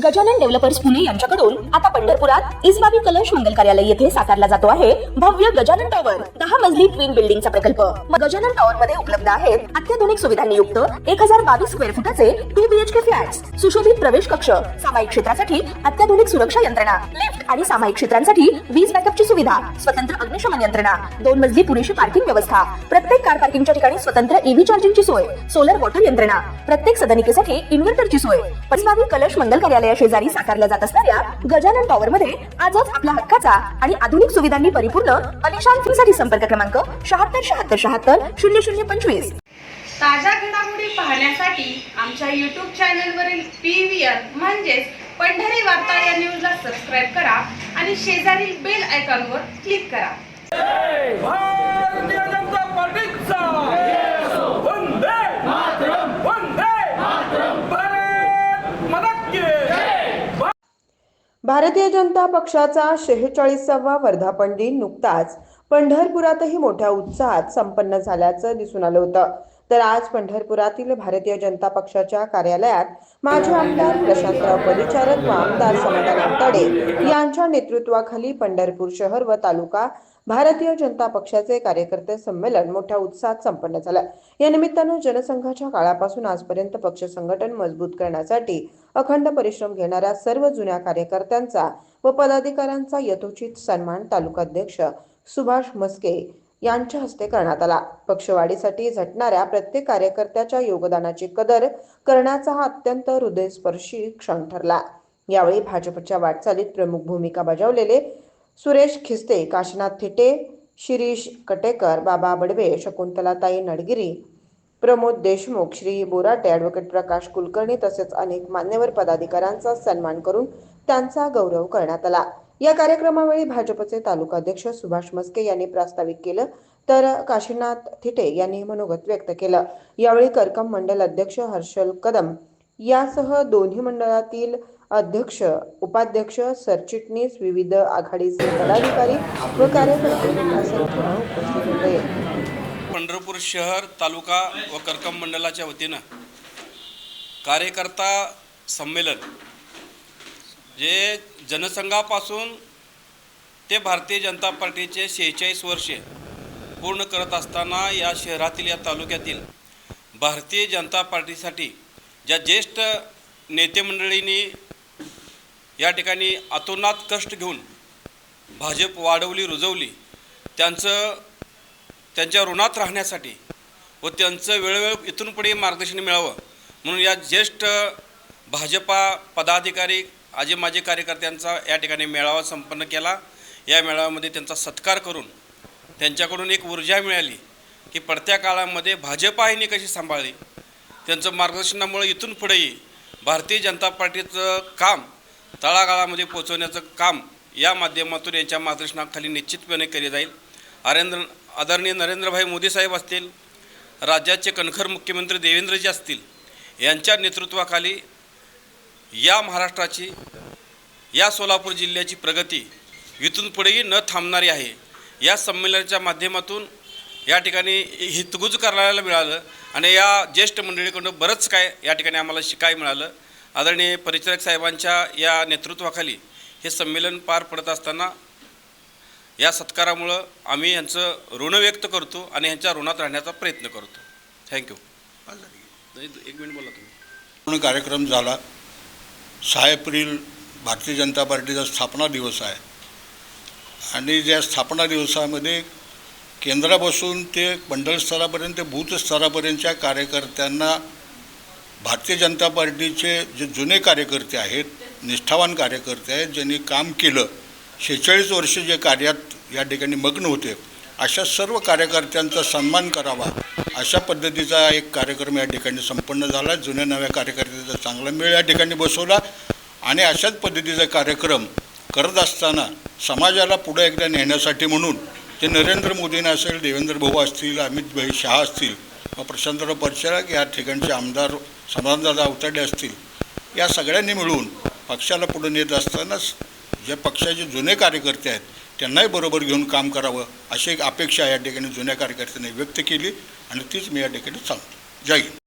Gajanan developers Pune यांच्याकडून आता पंढरपुरात इसबाबी कलश मंगल कार्यालय येथे साकारला जातो आहे भव्य गजानन टॉवर 10 मजली ट्विन बिल्डिंगचा प्रकल्प। गजानन टॉवर मध्ये उपलब्ध आहेत अत्याधुनिक सुविधांनी युक्त 1022 स्क्वेअर फुटाचे 2 BHK फ्लॅट्स, सुशोभित प्रवेश कक्ष, सामायिक क्षेत्रासाठी अत्याधुनिक सुरक्षा यंत्रणा, लिफ्ट आणि सामायिक क्षेत्रांसाठी वीज बॅकअपची सुविधा, स्वतंत्र अग्निशमन यंत्रणा, 2 मजली पुरेशी पार्किंग व्यवस्था, प्रत्येक कार पार्किंगच्या ठिकाणी स्वतंत्र EV चार्जिंगची सोय, सोलर वॉटर यंत्रणा, प्रत्येक सदनिकेसाठी इन्व्हर्टरची सोय। इसबाबी कलश मंगल कार्यालया शेजारी साकारल्या जात असणाऱ्या गजानन टॉवर मध्ये आजच आपला हक्काचा आणि आधुनिक सुविधांनी परिपूर्ण अलिशान फ्रीसाठी संपर्क क्रमांक 7677700025। ताज्या घडामोडी पाहण्यासाठी आमच्या YouTube चॅनलवरील PVR म्हणजेच पंढरी वार्ता या न्यूजला सबस्क्राइब करा आणि शेजारील बेल आयकॉनवर क्लिक करा। भारतीय जनता पार्टीचा वंदे मातरम, वंदे मातरम, भारत माता की जय। भारतीय जनता पक्षाचा 46वा वर्धापन दिन नुकताच पंढरपुरातही मोठ्या उत्साहात संपन्न झाल्याचं दिसून आलं होतं। तर आज पंढरपुरातील भारतीय जनता पक्षाच्या कार्यालयात माजी आमदार प्रशांतराव परिचारक व आमदार समाधान आवताडे यांच्या नेतृत्वाखाली पंढरपूर शहर व तालुका भारतीय जनता पक्षाचे कार्यकर्ते संमेलन मोठ्या उत्साहात संपन्न झालं। या निमित्तानं जनसंघाच्या काळापासून आजपर्यंत पक्ष संघटन मजबूत करण्यासाठी अखंड परिश्रम घेणाऱ्या सर्व जुन्या कार्यकर्त्यांचा व पदाधिकाऱ्यांचा यथोचित सन्मान तालुकाध्यक्ष सुभाष मस्के यांच्या हस्ते करण्यात आला। पक्षवाढीसाठी झटणाऱ्या प्रत्येक कार्यकर्त्याच्या योगदानाची कदर करण्याचा हा अत्यंत हृदयस्पर्शी क्षण ठरला। यावेळी भाजपच्या वाटचालीत प्रमुख भूमिका बजावलेले सुरेश खिस्ते, काशीनाथ थिटे, शिरीष कटेकर, बाबा बडवे, शकुंतलाताई नडगिरी, प्रमोद देशमुख, श्री बोराटे, ॲडव्होकेट प्रकाश कुलकर्णी तसेच अनेक मान्यवर पदाधिकाऱ्यांचा सन्मान करून त्यांचा गौरव करण्यात आला। या कार्यक्रमावेळी भाजपचे तालुकाध्यक्ष सुभाष मस्के यांनी प्रास्ताविक केलं तर काशीनाथ थिटे यांनी मनोगत व्यक्त केलं। यावेळी करकम मंडल अध्यक्ष हर्षल कदम यासह दोन्ही मंडळातील अध्यक्ष, उपाध्यक्ष, सरचिटणीस, विविध आघाडीचे पदाधिकारी व कार्यकर्ते उपस्थित होते। पंढरपूर शहर, तालुका व करकम मंडलाच्या वतीनं कार्यकर्ता संमेलन जे जनसंघापासून ते भारतीय जनता पार्टीचे 46 वर्षे पूर्ण करत असताना या शहरातील, या तालुक्यातील भारतीय जनता पार्टीसाठी ज्या ज्येष्ठ नेते मंडळींनी या ठिकाणी अतोनात कष्ट घेऊन भाजप वाढवली, रुजवली, त्यांच्या ऋणात राहण्यासाठी व त्यांचं वेळोवेळ इथून पुढे मार्गदर्शन मिळावं म्हणून या ज्येष्ठ भाजपा पदाधिकारी, आजी माजी कार्यकर्त्यांचा या ठिकाणी मेळावा संपन्न केला। या मेळाव्यामध्ये त्यांचा सत्कार करून त्यांच्याकडून एक ऊर्जा मिळाली की पडत्या काळामध्ये भाजपाने कशी सांभाळली, त्यांचं मार्गदर्शनामुळे इथून पुढेही भारतीय जनता पार्टीचं काम तळागाळामध्ये पोहोचवण्याचं काम या माध्यमातून यांच्या मार्गदर्शनाखाली निश्चितपणे केले जाईल। आदरणीय नरेंद्रभाई मोदी साहेब असतील, राज्याचे कणखर मुख्यमंत्री देवेंद्रजी असतील, यांच्या नेतृत्वाखाली या महाराष्ट्राची, या सोलापूर जिल्ह्याची प्रगती इथून पुढेही न थांबणारी आहे। या संमेलनाच्या माध्यमातून या ठिकाणी हितगुज करायला मिळालं आणि या ज्येष्ठ मंडळीकडून बरंच काय या ठिकाणी आम्हाला शिकायला मिळालं। आदरणीय परिचारक साहेबांच्या या नेतृत्वाखाली हे संमेलन पार पडत असताना या सत्कारामुळं आम्ही यांचं ऋण व्यक्त करतो आणि यांच्या ऋणात राहण्याचा प्रयत्न करतो। थँक्यू। एक मिनिट बोला तुम्ही। पूर्ण कार्यक्रम झाला। 6 एप्रिल भारतीय जनता पार्टीचा स्थापना दिवस आहे आणि ज्या स्थापना दिवसामध्ये केंद्रापासून ते मंडळ स्तरापर्यंत, बूथ स्तरापर्यंतच्या कार्यकर्त्यांना भारतीय जनता पार्टीचे जे जुने कार्यकर्ते आहेत, निष्ठावान कार्यकर्ते आहेत, ज्यांनी काम केलं, 46 वर्ष जे कार्यात या ठिकाणी मग्न होते, अशा सर्व कार्यकर्त्यांचा सन्मान करावा अशा पद्धतीचा एक कार्यक्रम या ठिकाणी संपन्न झाला। जुन्या नव्या कार्यकर्त्यांचा चांगला मेळ या ठिकाणी बसवला आणि अशाच पद्धतीचा कार्यक्रम करत असताना समाजाला पुढे एकदा नेण्यासाठी म्हणून ते नरेंद्र मोदींना असेल, देवेंद्र भाऊ असतील, अमित भाई शहा असतील, व प्रशांतराव परिचारक या ठिकाणचे आमदार समाधानदादा आवताडे असतील, या सगळ्यांनी मिळून पक्षाला पुढे नेत असतानाच जे पक्षाचे जुने कार्यकर्ते आहेत त्यांनाही बरोबर घेऊन काम करावं अशी एक अपेक्षा या ठिकाणी जुन्या कार्यकर्त्यांनी व्यक्त केली आणि तीच मी या ठिकाणी सांगतो। जय हिंद।